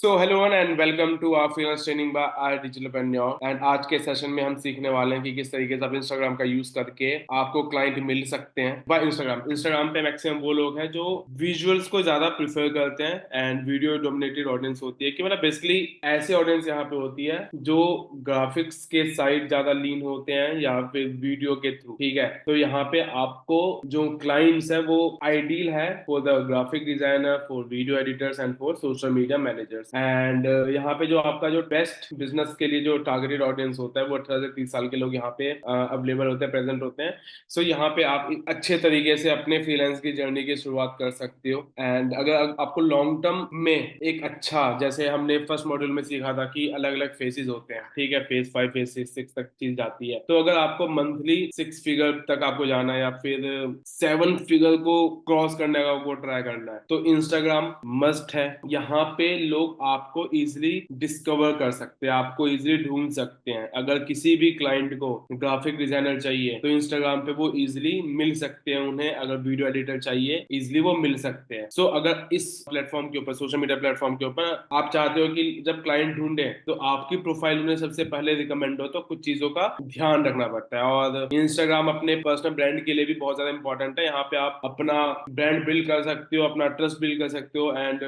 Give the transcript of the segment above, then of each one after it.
So hello one and welcome to our freelance training by our digital entrepreneur. And आज के session में हम सीखने वाले हैं कि किस तरीके से आप इंस्टाग्राम का यूज करके आपको क्लाइंट मिल सकते हैं बाय इंस्टाग्राम। इंस्टाग्राम पे मैक्सिमम वो लोग हैं जो विजुअल्स को ज्यादा प्रिफर करते हैं एंड वीडियो डोमिनेटेड ऑडियंस होती है कि मतलब बेसिकली ऐसे ऑडियंस यहाँ पे होती है जो ग्राफिक्स के साइड ज्यादा लीन होते हैं या फिर वीडियो के थ्रू। ठीक है, तो यहाँ पे आपको जो क्लाइंट्स है वो आइडियल है for the graphic designer, for video editors and for social media managers. And यहाँ पे जो आपका जो बेस्ट बिजनेस के लिए जो टारगेटेड ऑडियंस होता है वो 18 से 30 साल के लोग यहाँ पे अवेलेबल होते हैं, प्रेजेंट होते हैं। सो यहाँ पे आप अच्छे तरीके से अपने फ्रीलांस की जर्नी की शुरुआत कर सकते हो। एंड अगर आपको लॉन्ग टर्म में एक अच्छा, जैसे हमने फर्स्ट मॉड्यूल में सीखा था कि अलग अलग फेजेस होते हैं, ठीक है, फेज 5 फेज 6 तक चीज जाती है। तो अगर आपको मंथली 6 फिगर तक आपको जाना है या फिर 7 फिगर को क्रॉस करने का आपको ट्राई करना है तो इंस्टाग्राम मस्ट है। यहाँ पे लोग आपको इजिली डिस्कवर कर सकते हैं, आपको इजिली ढूंढ सकते हैं। अगर किसी भी क्लाइंट को ग्राफिक डिजाइनर चाहिए तो इंस्टाग्राम पे वो इजिली मिल सकते हैं उन्हें। अगर वीडियो एडिटर चाहिए इजिली वो मिल सकते हैं। सो अगर इस प्लेटफॉर्म के ऊपर, सोशल मीडिया प्लेटफॉर्म के ऊपर आप चाहते हो कि जब क्लाइंट ढूंढे तो आपकी प्रोफाइल उन्हें सबसे पहले रिकमेंड हो, तो कुछ चीजों का ध्यान रखना पड़ता है। और इंस्टाग्राम अपने पर्सनल ब्रांड के लिए भी बहुत ज्यादा इंपॉर्टेंट है। यहाँ पे आप अपना ब्रांड बिल्ड कर सकते हो, अपना ट्रस्ट बिल्ड कर सकते हो and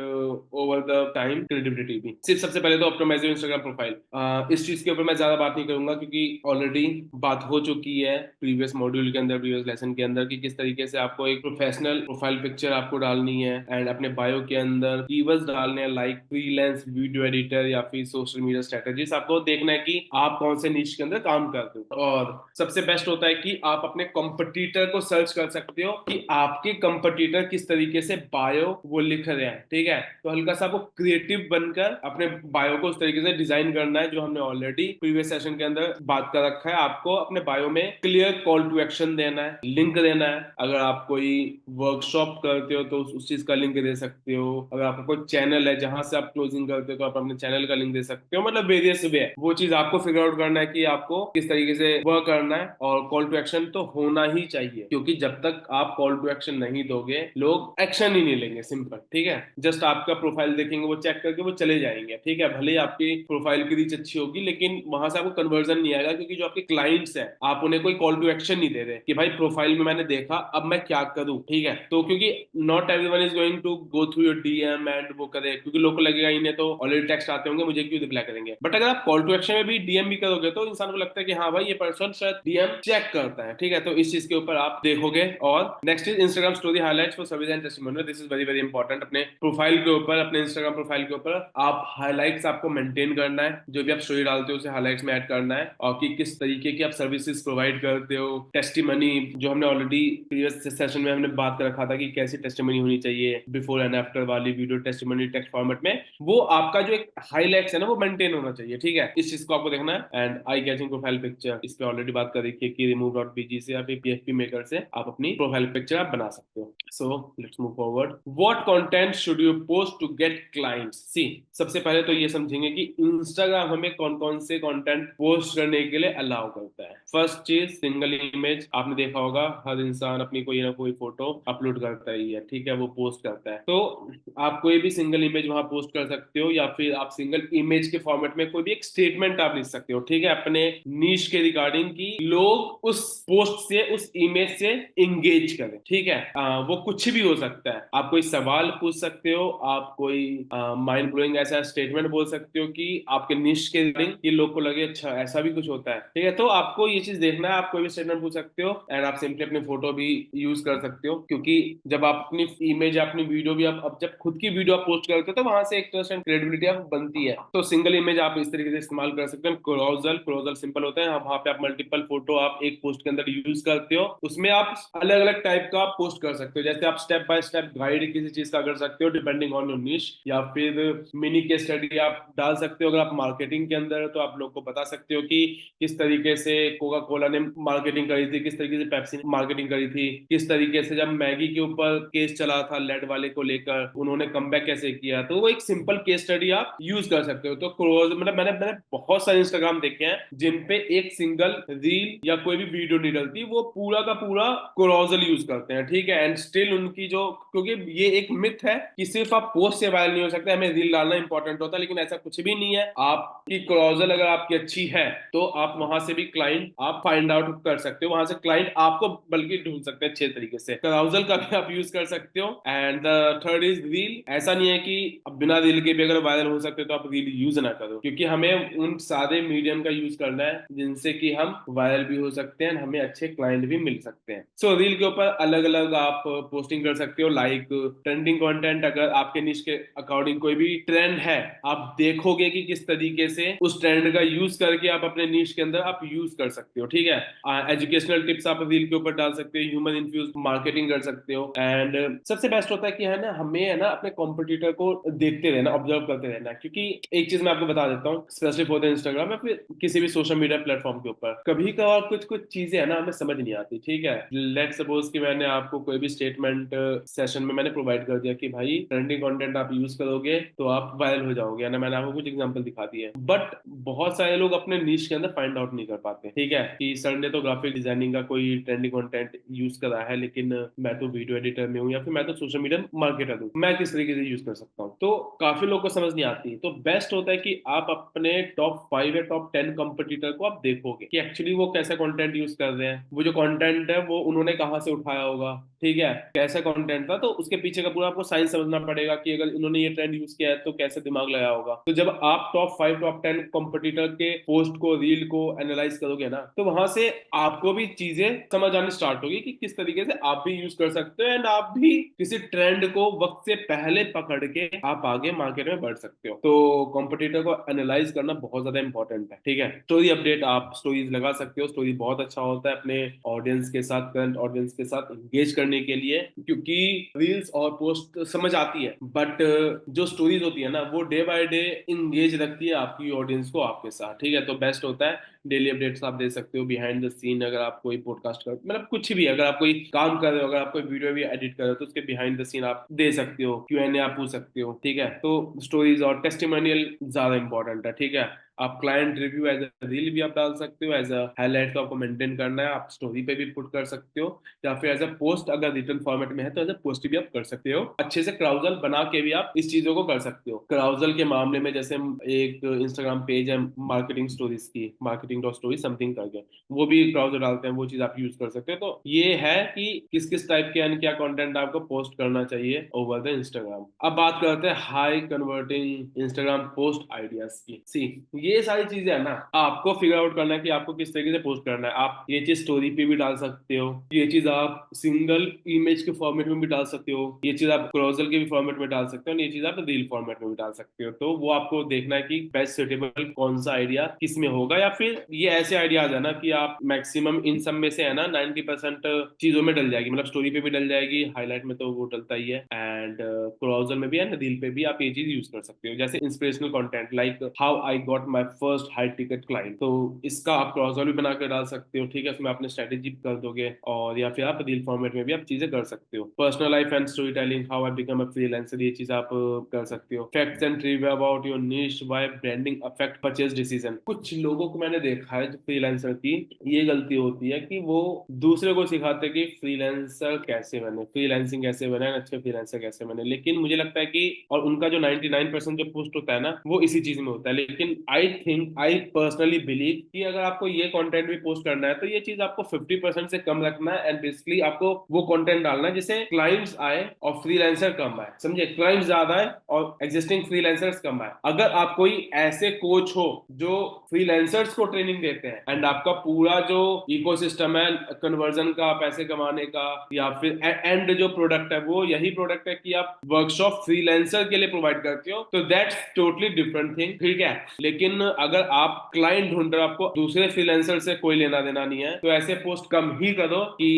over the time credibility भी। सिर्फ सबसे पहले तो ऑप्टिमाइज इंस्टाग्राम प्रोफाइल। इस चीज के ऊपर मैं ज्यादा बात नहीं करूंगा क्योंकि ऑलरेडी बात हो चुकी है प्रीवियस मॉड्यूल के अंदर, प्रीवियस लेसन के अंदर, कि किस तरीके से आपको एक प्रोफेशनल प्रोफाइल पिक्चर आपको डालनी है एंड अपने बायो के अंदर कीवर्ड्स डालने हैं लाइक फ्रीलांस, वीडियो एडिटर या फिर सोशल मीडिया स्ट्रेटेजीज। आपको देखना है कि आप कौन से नीश के अंदर काम करते हो। और सबसे बेस्ट होता है कि आप अपने कंपटीटर को सर्च कर सकते हो कि आपके कंपटीटर किस तरीके से बायो वो लिख रहे हैं। ठीक है, तो हल्का सा आपको क्रिएटिव बनकर अपने बायो को उस तरीके से डिजाइन करना है जो हमने ऑलरेडी प्रीवियस सेशन के अंदर बात कर रखा है। आपको अपने बायो में क्लियर कॉल टू एक्शन देना है, लिंक देना है। अगर आप कोई वर्कशॉप करते हो तो उस चीज का लिंक दे सकते हो। अगर आपका कोई चैनल है जहां से आप क्लोजिंग करते हो तो आप अपने चैनल का लिंक दे सकते हो। मतलब वेरियस वे है, वो चीज आपको फिगर आउट करना है कि आपको किस तरीके से वर्क करना है। और कॉल टू एक्शन तो होना ही चाहिए क्योंकि जब तक आप कॉल टू एक्शन नहीं दोगे लोग एक्शन ही नहीं लेंगे। सिंपल, ठीक है। जस्ट आपका प्रोफाइल देखेंगे, वो चेक करके वो चले जाएंगे। ठीक है, भले ही आपकी प्रोफाइल की रीच अच्छी होगी लेकिन वहां से आपको कन्वर्जन नहीं आएगा क्योंकि जो आपके क्लाइंट्स हैं आप उन्हें कोई कॉल टू एक्शन नहीं दे रहे कि भाई प्रोफाइल में मैंने देखा अब मैं क्या करूं। ठीक है, तो क्योंकि not everyone is going to go through your DM and वो करे, क्योंकि लोग को लगेगा इन्हें तो ऑलरेडी टेक्स्ट आते होंगे, मुझे क्यों रिप्लाई करेंगे। बट अगर आप कॉल टू एक्शन में भी डीएम भी करोगे तो इंसान को लगता है कि हाँ भाई ये पर्सन शायद डीएम चेक करता है। ठीक है, तो इस चीज के ऊपर आप देखोगे। और next is Instagram story highlights for service and testimonial. This is very very important. अपने प्रोफाइल के ऊपर, अपने इंस्टाग्राम प्रोफाइल के ऊपर आप हाईलाइट्स आपको मेंटेन करना है। जो भी आप स्टोरी डालते हो उसे हाईलाइट्स में ऐड करना है और कि किस तरीके की आप सर्विसेज प्रोवाइड करते हो। टेस्टिमनी, जो हमने ऑलरेडी प्रीवियस सेशन में हमने बात कर रखा था कि कैसी टेस्टिमनी होनी चाहिए, बिफोर एंड आफ्टर वाली वीडियो टेस्टिमनी टेक्स्ट फॉर्मेट में, वो आपका जो एक हाईलाइट्स है ना वो मेंटेन होना चाहिए। ठीक है, इस चीज को आपको देखना है। And eye catching profile picture, इस पे ऑलरेडी बात कर रखी है कि रिमूव डॉट बीजी से या फिर पीएफपी मेकर से आप अपनी प्रोफाइल पिक्चर आप बना सकते हो। So let's move forward. What content should you post to get clients? See, सबसे पहले तो ये समझेंगे कि इंस्टाग्राम हमें कौन कौन से कंटेंट पोस्ट करने के लिए अलाउ करता है। फर्स्ट चीज, सिंगल इमेज। आपने देखा होगा हर इंसान अपनी कोई ना कोई फोटो अपलोड करता ही है। ठीक है, वो पोस्ट करता है। तो आप कोई भी सिंगल इमेज वहां पोस्ट कर सकते हो या फिर आप सिंगल इमेज के फॉर्मेट में कोई भी एक स्टेटमेंट आप लिख सकते हो। ठीक है, अपने नीश के रिगार्डिंग की लोग उस पोस्ट से, उस इमेज से इंगेज करें। ठीक है, वो कुछ भी हो सकता है। आप कोई सवाल पूछ सकते हो, आप कोई माइंड ब्लोइंग ऐसा स्टेटमेंट बोल सकते हो कि आपके निश के रिगार्डिंग कि लोग को लगे अच्छा ऐसा भी कुछ होता है। ठीक है, तो आपको ये चीज देखना है। आप कोई भी स्टेटमेंट पूछ सकते हो एंड आप सिंपली अपनी फोटो भी यूज कर सकते हो क्योंकि जब आप अपनी इमेज, अपनी वीडियो भी आप अब जब खुद की वीडियो आप पोस्ट करते हो तो वहां से एक ट्रस्ट एंड क्रेडिबिलिटी आप बनती है। तो सिंगल इमेज आप इस तरीके से इस्तेमाल कर सकते हैं। क्लोजल, क्लोजल सिंपल होता है, वहां पे आप मल्टीपल फोटो आप एक पोस्ट के अंदर यूज करते हो। उसमें आप अलग अलग टाइप का आप पोस्ट कर सकते हो। जैसे आप स्टेप बाय स्टेप गाइड किसी चीज का कर सकते हो डिपेंडिंग ऑन योर निश, या फिर मिनी केस स्टडी आप डाल सकते हो। अगर आप मार्केटिंग के अंदर तो आप लोग को बता सकते हो कि किस तरीके से कोका कोला ने मार्केटिंग करी थी, किस तरीके से पेप्सी ने मार्केटिंग करी थी, किस तरीके से जब मैगी के ऊपर केस चला था लेड वाले को लेकर उन्होंने कमबैक कैसे किया। तो वो एक सिंपल केस स्टडी आप यूज कर सकते हो। तो क्लोज मतलब मैंने मैंने बहुत सारे इंस्टाग्राम देखे हैं जिन पे एक सिंगल रील या कोई भी वीडियो नहीं डलती, वो पूरा का पूरा क्लोजल यूज करते हैं। ठीक है, एंड स्टिल उनकी जो, क्योंकि ये एक मिथ है कि सिर्फ आप पोस्ट से वायरल नहीं हो सकते, हमें रील डालना इंपॉर्टेंट होता है, लेकिन ऐसा कुछ भी नहीं है। आपकी क्लोजल अगर आपकी अच्छी है तो आप वहां से भी क्लाइंट आप फाइंड आउट कर सकते हो, वहां से क्लाइंट आपको बल्कि ढूंढ सकते हैं अच्छे तरीके से। क्लाउजल का भी आप यूज कर सकते हो। And the third is reel. ऐसा नहीं है कि अब बिना रील के भी अगर वायरल हो सकते तो आप रील यूज ना करो, क्योंकि हमें उन सारे मीडियम का यूज करना है जिनसे कि हम वायरल भी हो सकते हैं, हमें अच्छे क्लाइंट भी मिल सकते हैं। सो रील के ऊपर अलग अलग आप पोस्टिंग कर सकते हो, लाइक ट्रेंडिंग कंटेंट। अगर आपके निश के अकॉर्डिंग कोई भी ट्रेंड है, आप देखोगे कि किस तरीके से उस ट्रेंड का यूज करके आप अपने निश के अंदर आप यूज कर सकते हो, ठीक है। एजुकेशनल टिप्स आप रील के ऊपर डाल सकते हो, ह्यूमन इन्फ्यूज मार्केटिंग कर सकते हो। एंड सबसे बेस्ट होता है कि है ना, हमें है ना अपने कॉम्पिटिटर को देखते रहना, ऑब्जर्व करते रहना। क्योंकि एक चीज मैं आपको बता देता हूँ, स्पेशली फॉर द इंस्टाग्राम या फिर किसी भी सोशल मीडिया प्लेटफॉर्म के ऊपर, कभी कभार कुछ कुछ चीजें है ना हमें समझ नहीं आती, ठीक है। लेट्स सपोज कि मैंने आपको कोई भी स्टेटमेंट सेशन में मैंने प्रोवाइड कर दिया कि भाई ट्रेंडिंग कंटेंट आप यूज करोगे तो आप वायरल हो जाओगे, ना मैंने आपको कुछ एग्जांपल दिखा दिए, बट बहुत सारे लोग अपने नीश के अंदर फाइंड आउट नहीं कर पाते, ठीक है। कि सर ने तो ग्राफिक डिजाइनिंग का कोई ट्रेंडिंग कंटेंट यूज करा है, लेकिन मैं तो वीडियो एडिटर में हूँ या फिर मैं तो सोशल मीडिया मार्केटर हूँ, मैं किस तरीके से यूज कर सकता हूँ। तो काफी लोग को समझ नहीं आती। तो बेस्ट होता है कि आप अपने टॉप 5 या टॉप 10 कंपटीटर को आप देखोगे कि एक्चुअली वो कैसा कंटेंट यूज कर रहे हैं, वो जो कंटेंट है वो उन्होंने कहाँ से उठाया होगा, ठीक है, कैसा कंटेंट था। तो उसके पीछे का पूरा आपको साइंस समझना पड़ेगा कि अगर इन्होंने ये ट्रेंड यूज किया है तो कैसे दिमाग लगाया होगा। तो जब आप टॉप 5 टॉप 10 कंपटीटर के पोस्ट को, रील को एनालाइज करोगे ना, तो वहां से आपको भी चीजें समझ आनी स्टार्ट होगी कि किस तरीके से आप भी यूज कर सकते हो, एंड आप भी किसी ट्रेंड को वक्त से पहले पकड़ के आप आगे मार्केट में बढ़ सकते हो। तो कॉम्पिटिटर को एनालाइज करना बहुत ज्यादा इंपॉर्टेंट है, ठीक है। स्टोरी अपडेट, आप स्टोरीज लगा सकते हो, स्टोरी बहुत अच्छा होता है अपने ऑडियंस के साथ, करंट ऑडियंस के साथ एंगेज करने के लिए, क्योंकि रील्स और पोस्ट समझ आती है, बट जो स्टोरीज होती है ना वो डे बाय डे इंगेज रखती है आपकी ऑडियंस को आपके साथ, ठीक है। तो बेस्ट होता है डेली अपडेट्स आप दे सकते हो, बिहाइंड द सीन। अगर आप कोई पॉडकास्ट कर, मतलब कुछ भी, अगर आप कोई काम कर रहे हो, अगर आप कोई वीडियो भी एडिट कर रहे हो तो उसके बिहाइंड द सीन आप दे सकते हो, Q&A आप पूछ सकते हो, ठीक है। तो स्टोरीज और टेस्टिमोनियल ज्यादा इंपॉर्टेंट है, ठीक है। आप client review as a reel भी आप डाल सकते हो, एज अ हाईलाइट तो आपको मेंटेन करना है, आप स्टोरी पे भी पुट कर सकते हो, या फिर एज अ पोस्ट अगर रिटर्न फॉर्मेट में है तो एज अ पोस्ट भी आप कर सकते हो। अच्छे से क्राउजल बना के भी आप इस चीजों को कर सकते हो। क्राउजल के मामले में जैसे एक इंस्टाग्राम पेज है मार्केटिंग स्टोरीज की, मार्केटिंग डॉट स्टोरी समथिंग करके, वो भी क्राउजल डालते हैं, वो चीज आप यूज कर सकते हो। तो ये है कि किस किस टाइप के यानी क्या कंटेंट आपको पोस्ट करना चाहिए ओवर द इंस्टाग्राम। अब बात करते हैं high converting Instagram post ideas की। सी, ये सारी चीजें है ना आपको फिगर आउट करना है कि आपको किस तरीके से पोस्ट करना है। आप ये चीज स्टोरी पे भी डाल सकते हो, ये चीज आप सिंगल इमेज के फॉर्मेट में भी डाल सकते हो, ये चीज आप क्लोजल के भी फॉर्मेट में डाल सकते हो, और ये चीज आप रील फॉर्मेट में भी डाल सकते हो। तो वो आपको देखना है कि बेस्ट सुटेबल कौन सा आइडिया किस में होगा। या फिर ये ऐसे आइडियाज है ना कि आप मैक्सिमम इन सब में से है ना 90% चीजों में डल जाएगी, मतलब स्टोरी पे भी डल जाएगी, हाईलाइट में तो वो डलता ही है, एंड क्लोजल में भी है, रील पे भी आप ये चीज यूज कर सकते हो। जैसे inspirational content like how I got my first high ticket client, तो इसका आप क्लोजल भी बना कर डाल सकते हो, ठीक है। उसमें आपने स्ट्रेटेजी कर दोगे, और या फिर आप रील फॉर्मेट में भी आप चीजें कर सकते हो। Personal life and story telling, how I become a freelancer, ये चीज आप कर सकते हो। Facts and trivia about your niche, why branding affect purchase decision. कुछ लोगों को मैंने देखा है जो फ्रीलांसर की ये गलती होती है कि वो दूसरे को सिखाते कि फ्रीलांसर कैसे बने, फ्रीलांसिंग कैसे बने, अच्छे फ्रीलांसर कैसे बने। लेकिन मुझे लगता है कि, और उनका जो 99% जो पोस्ट होता है ना वो इसी चीज में होता है। लेकिन आई पर्सनली बिलीव कि अगर आपको ये कंटेंट भी पोस्ट करना है तो ये चीज आपको 50% से कम रखना है, एंड बेसिकली आपको वो कंटेंट डालना है जिससे क्लाइंट्स आए और फ्रीलांसर कम आए, समझे। क्लाइंट्स ज्यादा है और एग्जिस्टिंग फ्रीलांसर्स कम आए। अगर आप कोई ऐसे कोच हो जो फ्रीलांसर्स को ट्रेनिंग देते हैं, एंड आपका पूरा जो इकोसिस्टम है कन्वर्जन का, पैसे कमाने का, या फिर एंड जो प्रोडक्ट है वो यही प्रोडक्ट है कि आप वर्कशॉप फ्रीलांसर के लिए प्रोवाइड करते हो, तो दैट्स टोटली डिफरेंट थिंग, ठीक है। लेकिन अगर आप क्लाइंट ढूंढ रहे हो, आपको दूसरे फ्रीलांसर से कोई लेना देना नहीं है, तो ऐसे पोस्ट कम ही करो कि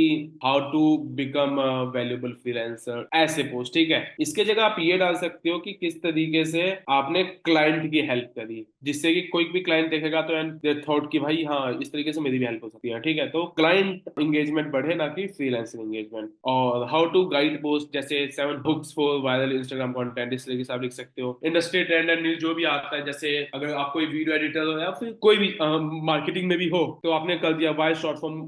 how to become valuable freelancer, ऐसे पोस्ट, ठीक है। इसके जगह आप ये डाल सकते हो कि किस तरीके से आपने क्लाइंट की हेल्प करी, जिससे कि कोई भी क्लाइंट देखेगा तो एंड दे थॉट कि भाई हाँ इस तरीके से मेरी भी हेल्प हो सकती है, ठीक है। तो क्लाइंट एंगेजमेंट बढ़े, ना कि फ्रीलांसिंग एंगेजमेंट। और हाउ टू गाइड पोस्ट, जैसे 7 hooks for viral Instagram content, इस तरीके से आप लिख सकते हो। इंडस्ट्री ट्रेंड एंड न्यूज जो भी आता है, जैसे अगर आप कोई वीडियो एडिटर हो या फिर कोई भी मार्केटिंग में भी हो, तो आपने कर दिया Y short form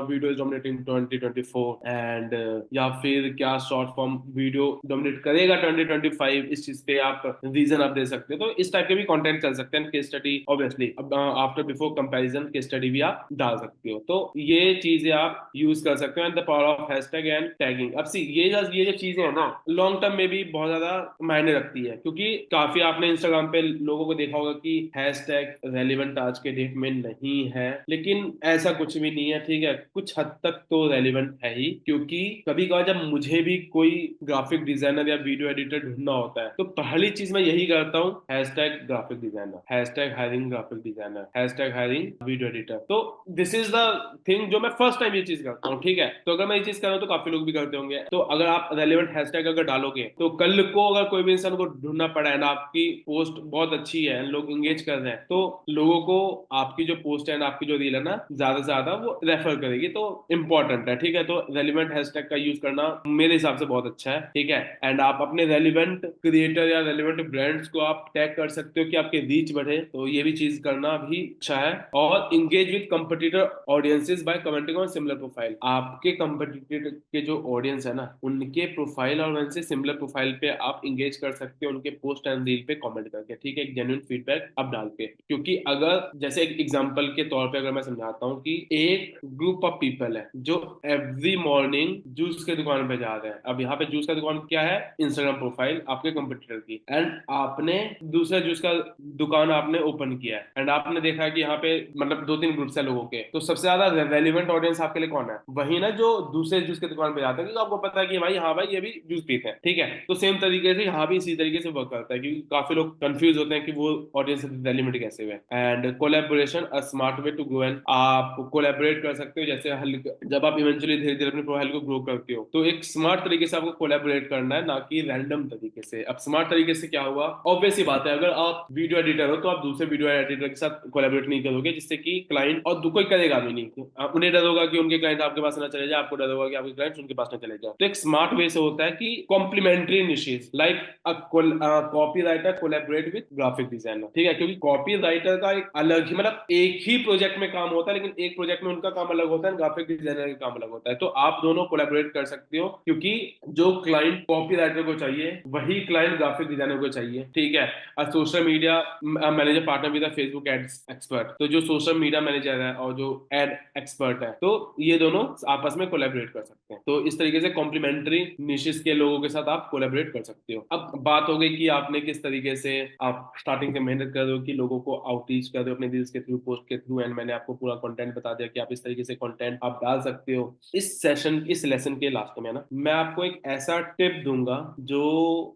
video is dominating 2024 and या फिर क्या शॉर्ट फॉर्म वीडियो डोमिनेट करेगा 2025, इस चीज पे आप रीजन आप दे सकते हो। तो इस टाइप के भी कंटेंट कर सकते हैं। Case study obviously after before comparison case study भी आप डाल सकते हो। तो ये चीजें आप यूज कर सकते हो। And the power of hashtag and tagging. अब सी ये जो चीजें हैं ना, लॉन्ग टर्म में भी बहुत ज्यादा मायने रखती है, क्योंकि काफी आपने इंस्टाग्राम पे लोगों को देखा होगा कि हैशटैग रेलिवेंट आज के डेट में नहीं है, लेकिन ऐसा कुछ भी नहीं है, ठीक है। कुछ हद तक तो रेलिवेंट है ही, क्योंकि कभी कभार जब मुझे भी कोई ग्राफिक डिजाइनर या वीडियो एडिटर ढूंढना होता है, तो पहली चीज मैं यही करता हूँ, hashtag graphic designer, hashtag hiring graphic designer, hashtag hiring video editor. तो दिस इज द थिंग जो मैं फर्स्ट टाइम ये चीज करता हूँ, ठीक है। तो अगर मैं ये चीज कर रहा हूँ तो काफी लोग भी करते होंगे। तो अगर आप रेलिवेंट हैशटैग अगर डालोगे, तो कल को अगर कोई भी इंसान को ढूंढना पड़ा है ना, आपकी पोस्ट बहुत अच्छी है, लोग इंगेज कर रहे हैं, तो लोगों को आपकी जो पोस्ट है ना, आपकी जो रील है ना, ज्यादा से ज्यादा वो रेफर करेगी। तो इंपॉर्टेंट है, ठीक है। तो रेलिवेंट हैशटैग का यूज करना मेरे हिसाब से बहुत अच्छा है, ठीक है। एंड आप अपने रेलिवेंट क्रिएटर या रेलिवेंट ब्रांड्स को आप टैग कर सकते हो कि आपके रीच बढ़े, तो ये भी चीज करना भी अच्छा है। और engage with competitor audiences by commenting on similar profile. आपके कंपटीटर के जो ऑडियंस है ना, उनके प्रोफाइल और उनसे सिमिलर प्रोफाइल पे आप इंगेज कर सकते हो, उनके पोस्ट एंड रील पे कमेंट करके, ठीक है। एक जेन्युइन फीडबैक आप डाल के, क्योंकि अगर जैसे एक एग्जांपल के तौर पे अगर मैं समझाता हूँ कि एक ग्रुप ऑफ पीपल है जो एवरी मॉर्निंग जूस के दुकान पे जा रहे हैं। अब यहाँ पे जूस का दुकान क्या है, इंस्टाग्राम प्रोफाइल आपके कंपटीटर की, एंड आपने दूसरा जूस का दुकान आपने ओपन किया है, एंड आपने देखा कि यहाँ पे मतलब 2-3 ग्रुप्स है लोगों के, तो सबसे ज्यादा रेलिवेंट ऑडियंस आपके लिए कौन है, वही ना जो दूसरे जूस के दुकान पे जाते हैं, क्योंकि आपको पता है कि भाई हाँ भाई ये भी जूस पीते हैं, ठीक है। तो सेम तरीके से यहाँ भी इसी तरीके से वर्क करता है, क्योंकि काफी लोग कंफ्यूज होते हैं कि वो ऑडियंस रेलिवेंट कैसे हुए। And collaboration a smart way to grow. And आप कोलैबोरेट कर सकते हो, जैसे जब आप इवेंचुअली धीरे धीरे अपने प्रोफाइल को ग्रो करते हो, तो एक स्मार्ट तरीके से आपको कोलैबोरेट करना है, ना कि रैंडम तरीके से। अब स्मार्ट तरीके से क्या हुआ, ऑब्वियस सी बात है, अगर आप वीडियो एडिटर हो तो आप दूसरे वीडियो एडिटर के साथ कोलैबोरेट नहीं करोगे, जिससे कि क्लाइंट और कोई करेगा भी नहीं। उन्हें डर होगा कि उनके क्लाइंट आपके पास ना चले जाए, आपको डर होगा कि आपके क्लाइंट उनके पास ना चले जाए। तो एक स्मार्ट वे से होता है कि complementary niches, like copywriter collaborate with graphic designer, ठीक है। क्योंकि कॉपी राइटर का एक अलग ही मतलब एक ही प्रोजेक्ट में काम होता है, लेकिन एक प्रोजेक्ट में उनका काम अलग होता है, ग्राफिक डिजाइनर का काम अलग होता है। तो आप दोनों कोलैबोरेट कर सकते हो, क्योंकि जो क्लाइंट कॉपी राइटर को चाहिए वही क्लाइंट ग्राफिक डिजाइनर को चाहिए, ठीक है। और social media manager partner with Facebook ads expert, तो जो सोशल मीडिया मैनेजर है और जो एड एक्सपर्ट है, तो ये दोनों आपस में कोलैबोरेट कर सकते हैं। तो इस तरीके से कॉम्प्लीमेंट्री निशेस के लोगों के साथ आप कोलैबोरेट कर सकते हो। अब बात हो गई कि आपने किस तरीके से आप स्टार्टिंग से मेहनत कर रहे हो कि लोगों को आउटरीच कर रहे हो अपने रील्स के थ्रू, पोस्ट के थ्रू, एंड मैंने आपको पूरा कंटेंट बता दिया कि आप इस तरीके से कंटेंट आप डाल सकते हो। इस लेसन के लास्ट में ना मैं आपको एक ऐसा टिप दूंगा जो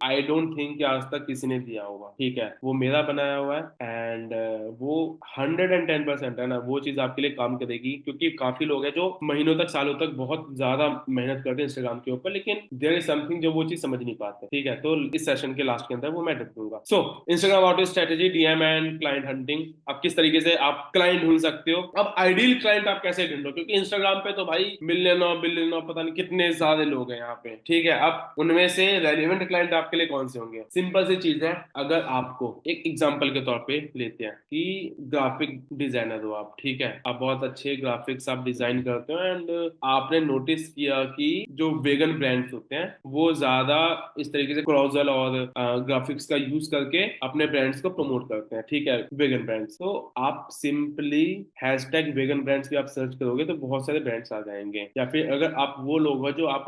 आई डोंट थिंक कि आज तक किसी ने दिया होगा, ठीक है। वो मेरा बनाया हुआ है, एंड वो 110% है ना, वो चीज आपके लिए काम करेगी। क्योंकि काफी लोग हैं जो महीनों तक सालों तक बहुत ज्यादा मेहनत करते हैं इंस्टाग्राम के ऊपर, लेकिन देयर इज समथिंग जो वो चीज समझ नहीं पाते, ठीक है। तो इस सेशन के लास्ट के अंदर वो मैं टिप दूंगा। So Instagram outreach strategy, DM and client hunting. अब किस तरीके से आप क्लाइंट ढूंढ सकते हो। अब आइडियल क्लाइंट आप कैसे ढूंढो, क्योंकि इंस्टाग्राम पे तो भाई मिलियनों बिलियनों पता नहीं कितने सारे लोग हैं यहाँ पे, ठीक है। अब उनमें से रेलिवेंट क्लाइंट आपके लिए कौन से होंगे। सिंपल सी चीज है, अगर आपको एक एग्जांपल के तौर पे लेते हैं कि ग्राफिक डिजाइनर हो आप, ठीक है। आप बहुत अच्छे ग्राफिक्स आप डिजाइन करते हो, एंड आपने नोटिस किया कि जो वेगन ब्रांड्स होते हैं वो ज्यादा इस तरीके से क्रॉजल और ग्राफिक्स का यूज करके अपने ब्रांड्स को प्रमोट करते हैं, ठीक है, वेगन ब्रांड्स। तो आप सिंपली हैशटैग वेगन ब्रांड्स भी आप सर्च करोगे तो बहुत सारे ब्रांड्स आ जाएंगे। या फिर अगर आप वो लोग हो जो आप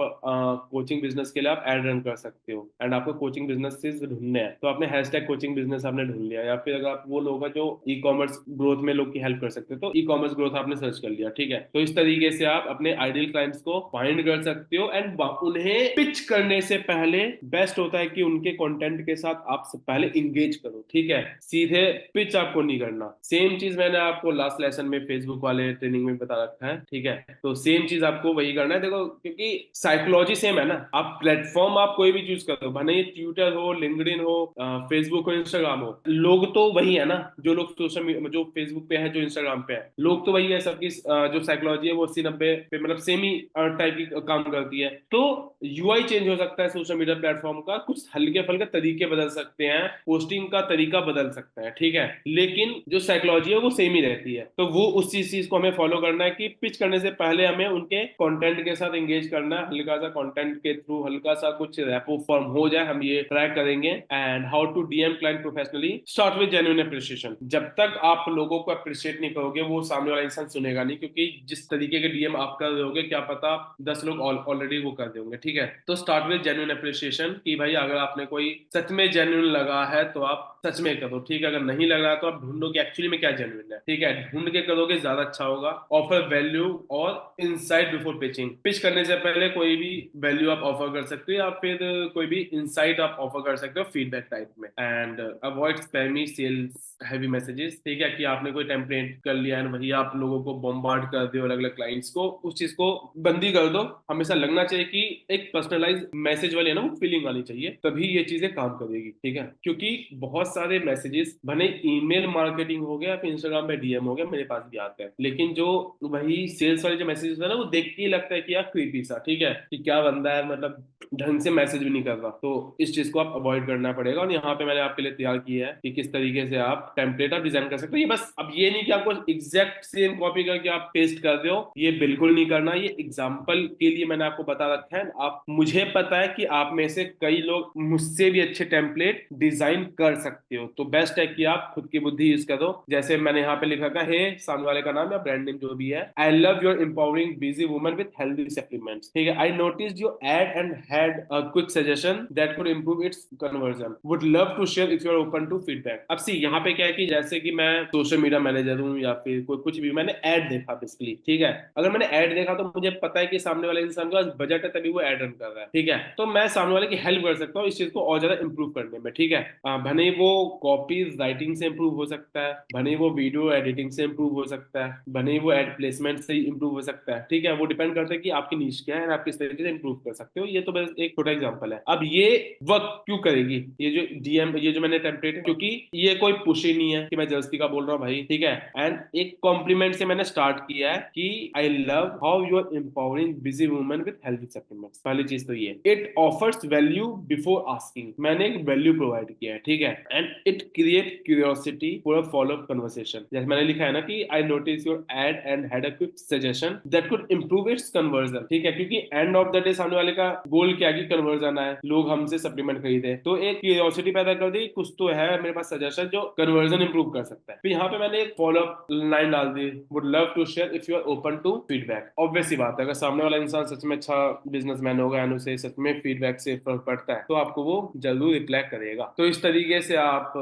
कोचिंग बिजनेस के लिए आप एड रन कर सकते हो, एंड आपको कोचिंग बिजनेस ढूंढने हैं, तो आपने हैशटैग कोचिंग बिजनेस आपने ढूंढ लिया। या फिर अगर आप वो लोग हो जो ई कॉमर्स ग्रोथ में लोग की हेल्प कर सकते हो, तो ई कॉमर्स ग्रोथ आपने सर्च कर लिया, ठीक है। तो इस तरीके से आप अपने आइडियल क्लाइंट्स को फाइंड कर सकते हो, एंड उन्हें पिच करने से पहले बेस्ट होता है कि उनके कंटेंट के साथ आप पहले इंगेज करो, ठीक है। सीधे पिच आपको नहीं करना। सेम चीज मैंने आपको लास्ट लेसन में फेसबुक वाले ट्रेनिंग में बता रखा है, ठीक है। तो सेम चीज आपको वही करना है। देखो, क्योंकि साइकोलॉजी सेम है ना, आप प्लेटफॉर्म आप कोई भी चूज करो, भले ये ट्विटर हो, लिंक्डइन हो, फेसबुक हो, इंस्टाग्राम हो, लोग तो वही है ना। जो लोग सोशल मीडिया जो फेसबुक पे है जो इंस्टाग्राम पे है। लोग तो वही है, सबकी जो साइकोलॉजी है वो 80-90 पे मतलब सेम ही टाइप की काम करती है। तो यूआई चेंज हो सकता है सोशल मीडिया प्लेटफॉर्म का, कुछ हल्के फुल्के तरीके बदल सकते हैं, पोस्टिंग का तरीका बदल सकता है, ठीक है, लेकिन जो साइकोलॉजी है वो सेम ही रहती है। तो वो उस चीज को हमें फॉलो करना है कि पिच करने से पहले हमें उनके कंटेंट के साथ एंगेज करना है, हल्का सा कंटेंट के थ्रू हल्का सा कुछ रैपो फॉर्म हो जाए, हम ये ट्राई करेंगे। And how to DM client professionally, start with genuine appreciation. जब तक आप लोगों को अप्रिशिएट नहीं करोगे वो सामने वाला इंसान सुनेगा नहीं, क्योंकि जिस तरीके के डीएम आप कर रहे होगे क्या पता 10 लोग ऑलरेडी वो कर देंगे, ठीक है। तो स्टार्ट विद जेन्युइन अप्रिशिएशन कि भाई अगर आपने कोई सच में जेन्युइन लगा है तो आप सच में करो, ठीक है। अगर नहीं लग रहा है तो आप ढूंढो कि एक्चुअली में क्या जेन्युइन है, ठीक है, ढूंढ के करोगे ज्यादा अच्छा होगा। ऑफर वैल्यू और इनसाइट बिफोर पिचिंग। पिच करने से पहले कोई भी वैल्यू आप ऑफर कर सकते हो या फिर कोई भी इनसाइट आप ऑफर कर सकते हो फीडबैक टाइप में। And avoid spammy sales heavy messages, ठीक है, कि आपने कोई टेम्पलेट कर लिया है वही आप लोगों को बॉम्बार्ड कर दो अलग अलग क्लाइंट्स को, उस चीज को बंदी कर दो। हमेशा लगना चाहिए कि एक पर्सनलाइज मैसेज वाली है ना वो फीलिंग आनी चाहिए, तभी ये चीजें काम करेगी, ठीक है। क्योंकि बहुत सारे मैसेजेस भले ईमेल मार्केटिंग हो गया फिर इंस्टाग्राम पे डीएम हो गया मेरे पास भी आते हैं, लेकिन जो वही सेल्स वाले जो मैसेजेस है ना वो देख के ही लगता है कि यार क्रीपी सा, ठीक है, कि क्या बंदा है, मतलब ढंग से मैसेज भी नहीं कर रहा। तो इस चीज को आप अवॉइड करना पड़ेगा। और यहाँ पे मैंने आपके लिए तैयार किया है कि किस तरीके से आप टेम्पलेट आप डिजाइन कर सकते हो। ये बस अब ये नहीं कि आपको एग्जैक्ट सेम कॉपी करके आप पेस्ट कर दो, ये बिल्कुल नहीं करना। ये एग्जाम्पल के लिए मैंने आपको बता रखा है। आप, मुझे पता है कि आप में से कई लोग मुझसे भी अच्छे टेम्पलेट डिजाइन कर सकते हो, तो बेस्ट है कि आप खुद की बुद्धि यूज करो। जैसे मैंने यहाँ पे लिखा था, हे सामने वाले का नाम या ब्रांड नेम जो भी है, I love your empowering busy woman with healthy supplements, ठीक है, I notice your ad and had a quick suggestion that could improve its conversion, would love to share if you are open to feedback. अब see यहाँ पे क्या है कि जैसे कि मैं सोशल मीडिया मैनेजर हूँ या फिर कोई कुछ भी, मैंने ऐड देखा बेसिकली, ठीक है, अगर मैंने ऐड देखा तो मुझे पता है कि सामने वाले इंसान के पास बजट है तभी वो ऐड रन कर रहा है, ठीक है, तो मैं सामने वाले की हेल्प कर सकता हूँ इस चीज को और ज्यादा इंप्रूव करने में, ठीक है। भले ही वो कॉपी राइटिंग से इंप्रूव हो सकता है, भले ही वो वीडियो एडिटिंग से इंप्रूव हो सकता है, भले ही वो एड प्लेसमेंट से इंप्रूव हो सकता है, ठीक है, वो डिपेंड करता है कि आपकी नीश क्या है, आप किस तरीके से इंप्रूव कर सकते हो। ये तो बस एक छोटा एग्जांपल है। अब ये वर्क क्यों करेगी ये जो डीएम, ये जो मैंने टेम्पलेट है, क्योंकि ये कोई पुश ही नहीं है कि मैं जल्दी का बोल रहा हूँ भाई, ठीक है। एंड एक कॉम्प्लीमेंट से मैंने स्टार्ट किया है कि I love how you are empowering busy women with healthy supplements. पहली चीज तो ये, it offers value before asking, मैंने एक वैल्यू प्रोवाइड किया है, ठीक है। And it create curiosity for a follow up conversation, जैसे मैंने लिखा है ना कि I notice your ad and had a quick suggestion that could improve its conversion, ठीक है, क्योंकि एंड ऑफ द डे सामने वाले का गोल क्या है कि कन्वर्जन आए, लोग हमसे सप्लीमेंट खरीदे, तो एक क्यूरियोसिटी पैदा कर दी, कुछ तो है मेरे पास सजेशन जो कन्वर्जन इंप्रूव कर सकता है। फिर यहाँ पे मैंने एक फॉलो अप लाइन डाल दी, would love to share if you are open to feedback. Obvious सी बात है, अगर सामने वाला इंसान सच में अच्छा बिजनेसमैन होगा एंड उसे सच में फीडबैक से फर्क पड़ता है तो आपको वो जरूर रिप्लाई करेगा। तो इस तरीके से आप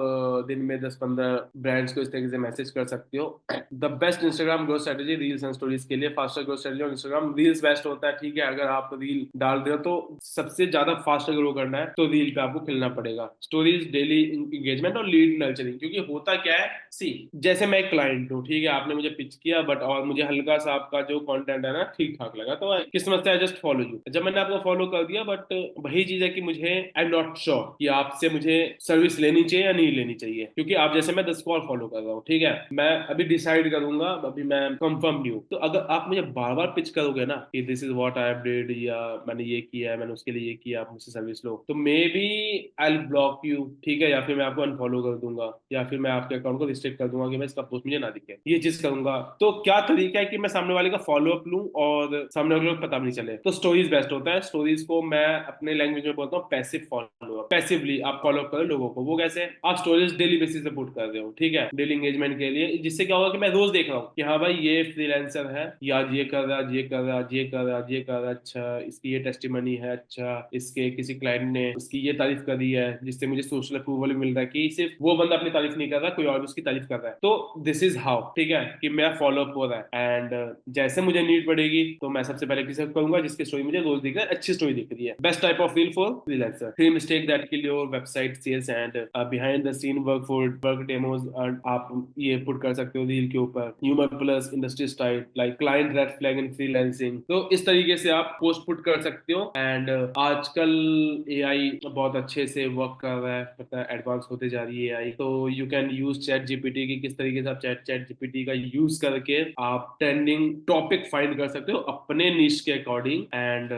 दिन में 10-15 ब्रांड्स को इस तरीके से मैसेज कर सकते हो। The best Instagram growth strategy reels and stories के लिए, faster growth strategy on Instagram, reels best होता है, ठीक है। अगर आप रील डाल रहे हो तो सबसे ज्यादा फास्ट ग्रो करना है तो रील पे आपको खिलना पड़ेगा। स्टोरीज डेली एंगेजमेंट और लीड नर्चरिंग, क्योंकि होता क्या है, सी जैसे मैं एक क्लाइंट हूँ, ठीक है, आपने मुझे पिच किया बट और मुझे हल्का सा आपका जो कंटेंट है ना ठीक ठाक लगा, तो किस्मत से आई जस्ट फॉलो यू। जब मैंने आपको फॉलो कर दिया बट वही चीज है कि मुझे आई एम नॉट श्योर कि आपसे मुझे सर्विस लेनी चाहिए या नहीं लेनी चाहिए, क्योंकि आप जैसे मैं 10 को फॉलो कर रहा हूँ, ठीक है, मैं अभी डिसाइड करूंगा, अभी मैं कंफर्म नहीं हूँ। तो अगर आप मुझे बार बार पिच करोगे ना कि this is what I did, या मैंने ये किया है, मैंने उसके लिए ये किया, आप मुझसे सर्विस लो, तो maybe I block you, ठीक है, या फिर मैं आपको अनफॉलो कर दूंगा, या फिर मैं आपके अकाउंट को रिस्ट्रिक्ट कर दूंगा कि मैं इसका पोस्ट मुझे ना दिखे, ये चीज करूंगा। तो क्या तरीका है कि मैं सामने वाले का फॉलो अप लूं और सामने वाले को पता भी नहीं चले, तो स्टोरीज बेस्ट होता है। स्टोरीज को मैं अपने लैंग्वेज में बोलता हूँ पैसिव फॉलो अप, पैसिवली आप फॉलो अप करो लोगों को। वो कैसे, आप स्टोरीज डेली बेसिस पे पुट कर रहे हो, ठीक है, डेली एंगेजमेंट के लिए, जिससे क्या होगा कि मैं रोज देख रहा हूँ कि हाँ भाई ये फ्रीलांसर है, ये आज ये कर रहा है, आज ये कर रहा है, आज ये कर रहा है, आज ये कर रहा है, अच्छा इसकी ये टेस्टिमनी है, अच्छा इसके किसी क्लाइंट ने उसकी ये तारीफ कर दी है, जिससे मुझे सोशल अप्रूवल मिल रहा है कि सिर्फ वो बंदा अपनी तारीफ नहीं कर रहा, कोई और भी उसकी तारीफ कर रहा है। तो दिस इज हाउ, ठीक है, कि मेरा फॉलो अप हो रहा है। एंड जैसे मुझे नीड पड़ेगी तो मैं सबसे पहले किसे करूंगा, जिसकी स्टोरी मुझे रोज दिख रहा है, अच्छी स्टोरी दिख रही है। Best type of reel for freelancer, three mistake that kill your website sales and behind the scene work demos, आप ये पुट कर सकते हो रील के ऊपर। Humour plus industry style like client red flag in freelancing, तो इस तरीके से आप पोस्ट पुट कर सकते हो। एंड आजकल एआई बहुत अच्छे से वर्क कर रहा है, पता है एडवांस होते जा रही है एआई, तो you can use chat GPT की किस तरीके से आप चैट जीपीटी का यूज करके आप ट्रेंडिंग टॉपिक फाइंड कर सकते हो अपने निश के according. And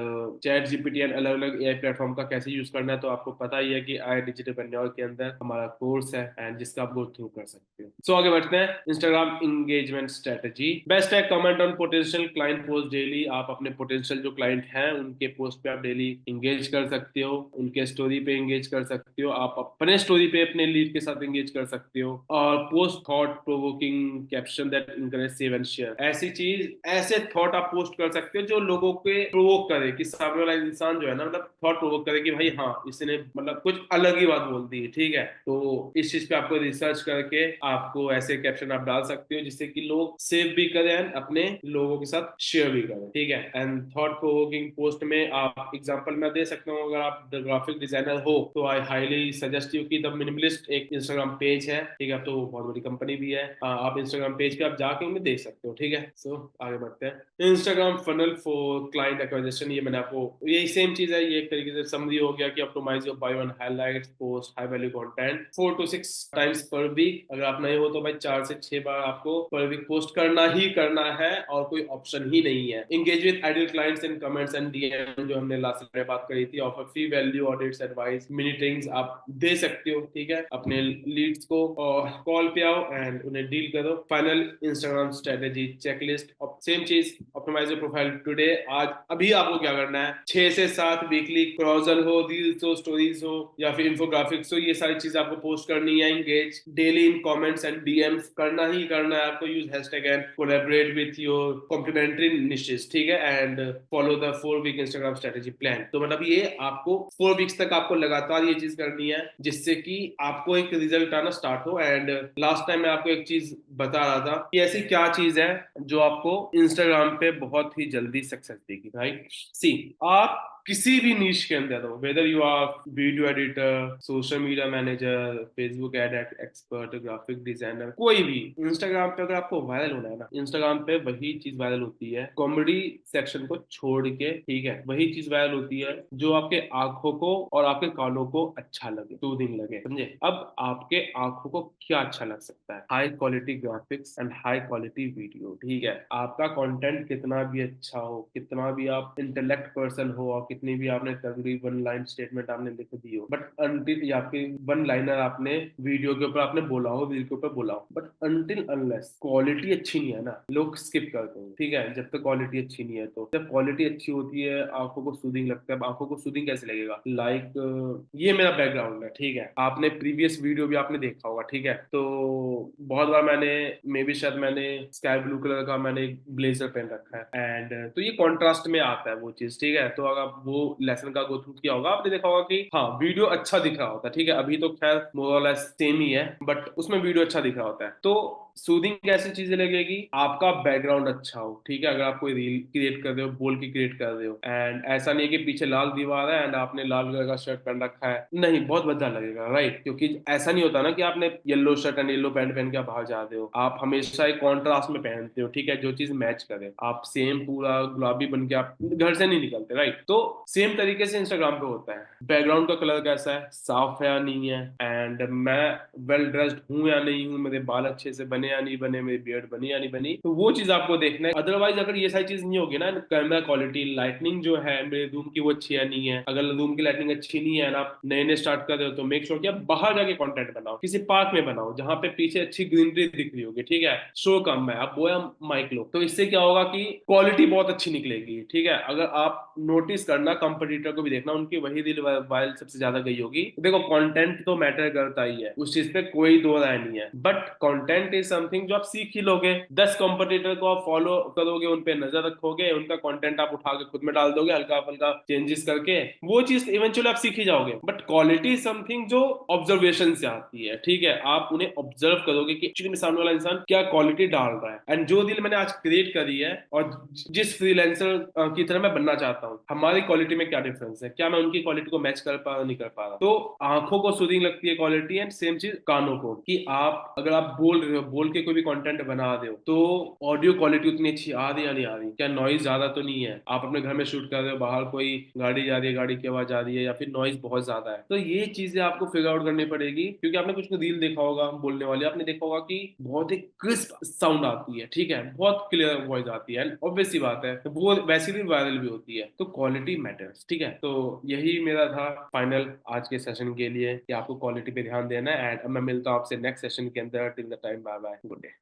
chat GPT and अलग अलग एआई प्लेटफॉर्म का कैसे यूज करना है तो आपको पता ही है कि आई डिजिटल के अंदर हमारा कोर्स है एंड जिसका आप गो थ्रू कर सकते हो। सो आगे बढ़ते हैं। इंस्टाग्राम इंगेजमेंट स्ट्रेटेजी बेस्ट है। Comment on potential client post daily. आप अपने पोटेंशियल जो क्लाइंट हैं उनके पोस्ट पे आप डेली इंगेज कर सकते हो, उनके स्टोरी पे इंगेज कर सकते हो, आप अपने स्टोरी पे अपने लीड के साथ इंगेज कर सकते हो। और post thought provoking caption that encourage save and share. ऐसी चीज, ऐसे थॉट आप पोस्ट कर सकते हो जो लोगों के प्रोवोक करे, कि सामने वाला इंसान जो है ना मतलब थॉट प्रोवोक करे कि भाई हाँ इसने मतलब कुछ अलग ही बात बोल दी है, ठीक है। तो इस चीज पे आपको रिसर्च करके आपको ऐसे कैप्शन आप डाल सकते हो जिससे कि लोग सेव भी करें एंड अपने लोगों के साथ शेयर भी करें, ठीक है। एंड थॉट प्रोवोकिंग पोस्ट में आप एग्जांपल मैं दे सकता हूँ, अगर आप ग्राफिक डिजाइनर हो तो आई हाईली सजेस्ट यू कि द मिनिमलिस्ट एक इंस्टाग्राम पेज है, ठीक है। तो बहुत बड़ी कंपनी भी है, आप इंस्टाग्राम पेज पे आप जाके उन्हें देख सकते हो, ठीक है। सो आगे बढ़ते हैं। Instagram funnel for client acquisition, ये मैंने आपको यही सेम चीज है, ये एक तरीके से समरी हो गया कि optimise your bio and highlights post high value content 4 to 6 times per week. अगर आप नहीं हो तो भाई 4 से 6 बार आपको पर वीक पोस्ट करना ही करना है और कोई ऑप्शन ही नहीं है। Engage with ideal clients in comments and DM, जो हमने लास्ट में बात करी थी। Offer free value audits advice meetings आप दे सकते हो, ठीक है, अपने लीड्स को। और कॉल पे आओ एंड उन्हें डील करो। Final Instagram strategy checklist, same चीज ऑप्टिमाइज योर प्रोफाइल टुडे। आज अभी आपको क्या करना है, 6 से 7 वीकली क्रॉजल हो, रील्स हो, स्टोरीज हो या फिर इंफोग्राफिक्स हो, ये सारी चीज आपको पोस्ट करनी है। Engage daily in comments and DMs करना ही करना है आपको। Use hashtag and collaborate with your complementary niches, ठीक है। And follow the 4 week Instagram strategy plan. तो मतलब ये आपको 4 वीक्स तक आपको लगातार ये चीज करनी है जिससे कि आपको एक रिजल्ट आना स्टार्ट हो। एंड लास्ट टाइम मैं आपको एक चीज बता रहा था कि ऐसी क्या चीज है जो आपको इंस्टाग्राम पे बहुत ही जल्दी सक्सेस देगी, राइट। सी, आप किसी भी नीश के अंदर हो, whether you are video editor, social media manager, Facebook ad expert, graphic designer, कोई भी, इंस्टाग्राम पे अगर आपको वायरल होना है ना, इंस्टाग्राम पे वही चीज वायरल होती है कॉमेडी सेक्शन को छोड़ के, ठीक है। वही चीज वायरल होती है जो आपके आंखों को और आपके कानों को अच्छा लगे, सूदिंग लगे, समझे। अब आपके आंखों को क्या अच्छा लग सकता है, high quality graphics and high quality video, ठीक है। आपका कंटेंट कितना भी अच्छा हो, कितना भी आप इंटेलेक्ट पर्सन हो और कितनी भी आपने तगड़ी वन लाइन स्टेटमेंट आपने लिख दी हो, बट अनटिल या आपके वन लाइनर आपने वीडियो के ऊपर आपने बोला हो, रील के ऊपर बोला हो, बट अनटिल अनलेस क्वालिटी अच्छी नहीं है ना, लोग स्किप करते हैं, ठीक है। जब तक क्वालिटी अच्छी नहीं है, तो जब क्वालिटी अच्छी होती है आंखों को सूदिंग लगता है। आंखों को सूदिंग कैसे लगेगा, ये मेरा बैकग्राउंड है, ठीक है। आपने प्रीवियस वीडियो भी आपने देखा होगा, ठीक है। तो बहुत बार मैंने मे बी शायद मैंने स्काई ब्लू कलर का मैंने ब्लेजर पहन रखा है एंड तो ये कॉन्ट्रास्ट में आता है वो चीज, ठीक है। तो अगर वो लेसन का गो थ्रू किया होगा आपने देखा होगा कि हाँ वीडियो अच्छा दिख रहा होता है, ठीक है। अभी तो खैर मोर और लेस सेम ही है बट उसमें वीडियो अच्छा दिख रहा होता है। तो सूदिंग कैसी चीजें लगेगी, आपका बैकग्राउंड अच्छा हो, ठीक है। अगर आप कोई रील क्रिएट कर रहे हो, बोल के क्रिएट कर रहे हो एंड ऐसा नहीं है कि पीछे लाल दीवार है एंड आपने लाल कलर का शर्ट पहन रखा है, नहीं, बहुत भद्दा लगेगा, राइट। क्योंकि ऐसा नहीं होता ना कि आपने yellow shirt and yellow pant पहन के बाहर जा रहे हो, आप हमेशा एक कॉन्ट्रास्ट में पहनते हो, ठीक है, जो चीज मैच करे। आप सेम पूरा गुलाबी बन के आप घर से नहीं निकलते, राइट। तो सेम तरीके से इंस्टाग्राम पे होता है, बैकग्राउंड का कलर कैसा है, साफ है या नहीं है, एंड मैं वेल ड्रेस्ड हूँ या नहीं हूँ, मेरे बाल अच्छे से बने या नहीं बने, मेरी बियर्ड बनी या नहीं बनी, तो वो चीज आपको देखना है। अदरवाइज अगर ये सारी चीज नहीं होगी ना, कैमरा क्वालिटी, लाइटनिंग जो है मेरे रूम की वो अच्छी है नहीं है, अगर रूम की लाइटनिंग अच्छी नहीं है ना, आप नए नए स्टार्ट कर रहे हो, तो मेक श्योर कि आप बाहर जाके कंटेंट बनाओ, किसी पार्क में बनाओ जहां पे पीछे अच्छी ग्रीनरी दिख रही होगी, ठीक है। शो कम है, आप बोया माइक लो, तो इससे क्या होगा कि क्वालिटी बहुत अच्छी निकलेगी, ठीक है। अगर आप नोटिस करना, कंपटीटर को भी देखना, उनकी वही रील वायरल सबसे ज्यादा गई होगी। देखो कंटेंट तो मैटर करता ही है, उस चीज पे कोई दो राय नहीं है, बट कंटेंट इज समथिंग जो आप सीख ही लोगे। 10 कंपटीटर को आप फॉलो करोगे, उन पे नजर रखोगे, उनका कंटेंट आप उठा के खुद में डाल दोगे हल्का फुल्का चेंजेस करके, वो चीज इवेंचुअली आप सीख ही जाओगे। बट क्वालिटी इज समथिंग जो ऑब्जर्वेशन से आती है, ठीक है। आप उन्हें ऑब्जर्व करोगे कि एक्चुअली में सामने वाला इंसान क्या क्वालिटी डाल रहा है। एंड जो रील मैंने आज क्रिएट करी है और जिस फ्रीलांसर की तरह मैं बनना चाहता हूँ, हमारी क्वालिटी में क्या डिफरेंस है, क्या मैं उनकी क्वालिटी को मैच कर पा रहा नहीं कर पा रहा। तो आंखों को सूदिंग लगती है क्वालिटी, एंड सेम चीज कानों को, कि आप अगर आप बोल रहे हो, बोल बोल के कोई भी कंटेंट बना दे हो, तो ऑडियो क्वालिटी उतनी अच्छी आ रही है या नहीं आ रही, क्या नॉइज ज्यादा तो नहीं है, आप अपने घर में शूट कर रहे हो, बाहर कोई गाड़ी जा रही है, गाड़ी की आवाज आ रही है, या फिर नॉइज बहुत ज्यादा है। तो ये चीजें आपको फिगर आउट करनी पड़ेगी, क्योंकि आपने कुछ रील देखा होगा बोलने वाले, आपने देखा होगा कि बहुत ही क्रिस्प साउंड आती है, ठीक है, बहुत क्लियर वॉइस आती है, ऑब्वियस सी बात है, तो वो वैसे भी वायरल भी होती है, तो क्वालिटी मैटर्स, ठीक है। तो यही मेरा था फाइनल आज के सेशन के लिए, कि आपको क्वालिटी पे ध्यान देना है। एंड मैं मिलता हूँ आपसे नेक्स्ट सेशन के अंदर। Till the time, bye bye, good day.